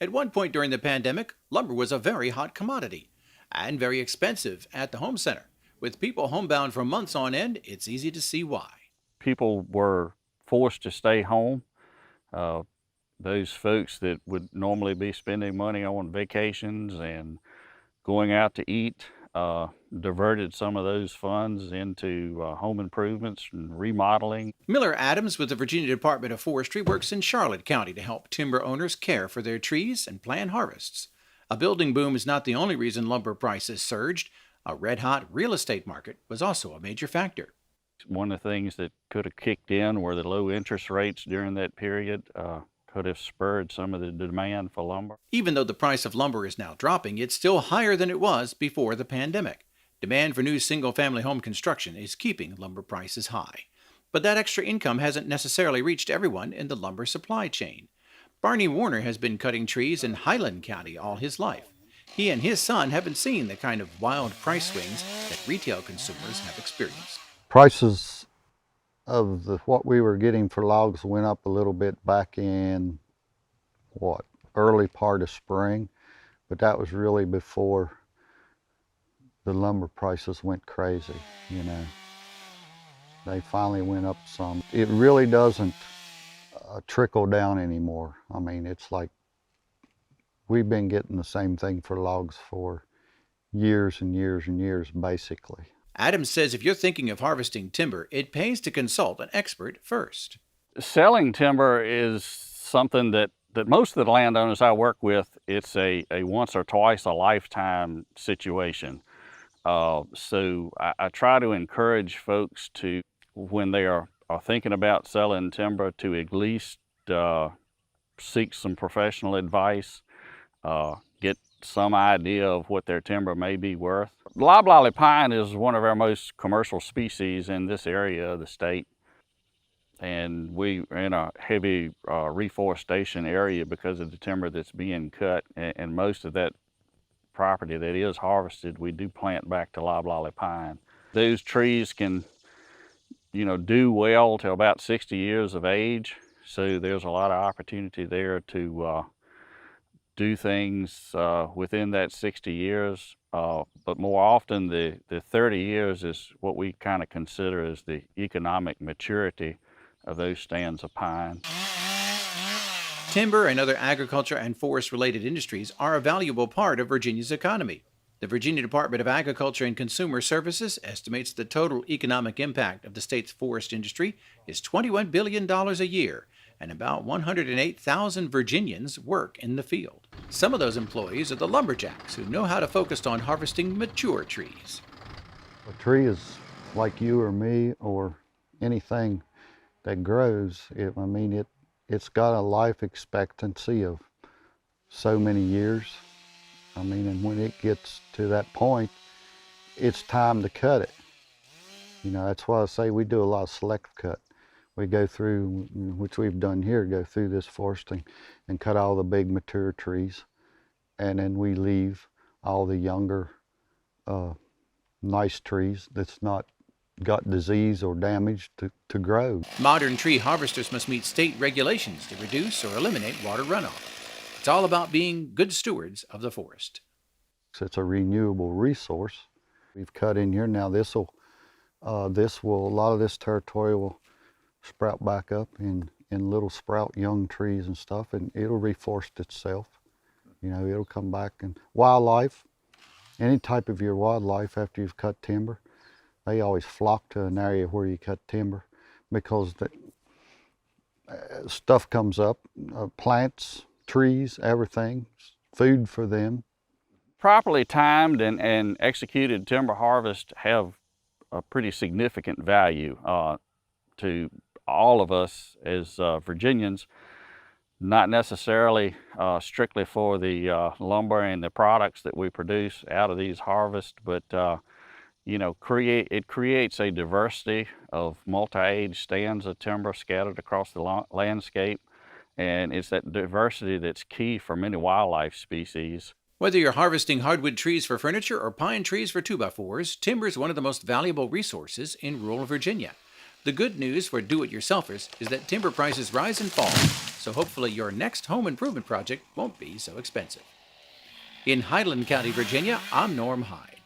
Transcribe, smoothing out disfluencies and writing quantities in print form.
At one point during the pandemic, lumber was a very hot commodity and very expensive at the home center. With people homebound for months on end, it's easy to see why. People were forced to stay home. Uh, those folks that would normally be spending money on vacations and going out to eat diverted some of those funds into home improvements and remodeling. Miller Adams with the Virginia Department of Forestry works in Charlotte County to help timber owners care for their trees and plan harvests. A building boom is not the only reason lumber prices surged. A red-hot real estate market was also a major factor. One of the things that could have kicked in were the low interest rates during that period. Could have spurred some of the demand for lumber. Even though the price of lumber is now dropping, it's still higher than it was before the pandemic. Demand for new single-family home construction is keeping lumber prices high. But that extra income hasn't necessarily reached everyone in the lumber supply chain. Barney Warner has been cutting trees in Highland County all his life. He and his son haven't seen the kind of wild price swings that retail consumers have experienced. Prices of what we were getting for logs went up a little bit back in early part of spring, but that was really before the lumber prices went crazy. They finally went up some. It really doesn't trickle down anymore. I mean, it's like we've been getting the same thing for logs for years and years and years, basically. Adams says if you're thinking of harvesting timber, it pays to consult an expert first. Selling timber is something that most of the landowners I work with, it's a once or twice a lifetime situation. So I try to encourage folks to, when they are thinking about selling timber, to at least seek some professional advice, get some idea of what their timber may be worth. Loblolly pine is one of our most commercial species in this area of the state. And we're in a heavy reforestation area because of the timber that's being cut. And most of that property that is harvested, we do plant back to loblolly pine. Those trees can, do well till about 60 years of age. So there's a lot of opportunity there to do things within that 60 years. But more often, the 30 years is what we kind of consider as the economic maturity of those stands of pine. Timber and other agriculture and forest-related industries are a valuable part of Virginia's economy. The Virginia Department of Agriculture and Consumer Services estimates the total economic impact of the state's forest industry is $21 billion a year, and about 108,000 Virginians work in the field. Some of those employees are the lumberjacks who know how to focus on harvesting mature trees. A tree is like you or me or anything that grows. It's got a life expectancy of so many years. And when it gets to that point, it's time to cut it. That's why I say we do a lot of select cut. We go through, which we've done here, go through this foresting and cut all the big mature trees. And then we leave all the younger, nice trees that's not got disease or damage to grow. Modern tree harvesters must meet state regulations to reduce or eliminate water runoff. It's all about being good stewards of the forest. It's a renewable resource. We've cut in here now. A lot of this territory will sprout back up in little sprout young trees and stuff, and it'll reforest itself. It'll come back. And wildlife, any type of your wildlife after you've cut timber, they always flock to an area where you cut timber because the stuff comes up, plants, trees, everything, food for them. Properly timed and executed timber harvest have a pretty significant value to all of us as Virginians, not necessarily strictly for the lumber and the products that we produce out of these harvests, but it creates a diversity of multi-age stands of timber scattered across the landscape, and it's that diversity that's key for many wildlife species. Whether you're harvesting hardwood trees for furniture or pine trees for 2x4s, timber is one of the most valuable resources in rural Virginia. The good news for do-it-yourselfers is that timber prices rise and fall, so hopefully your next home improvement project won't be so expensive. In Highland County, Virginia, I'm Norm Hyde.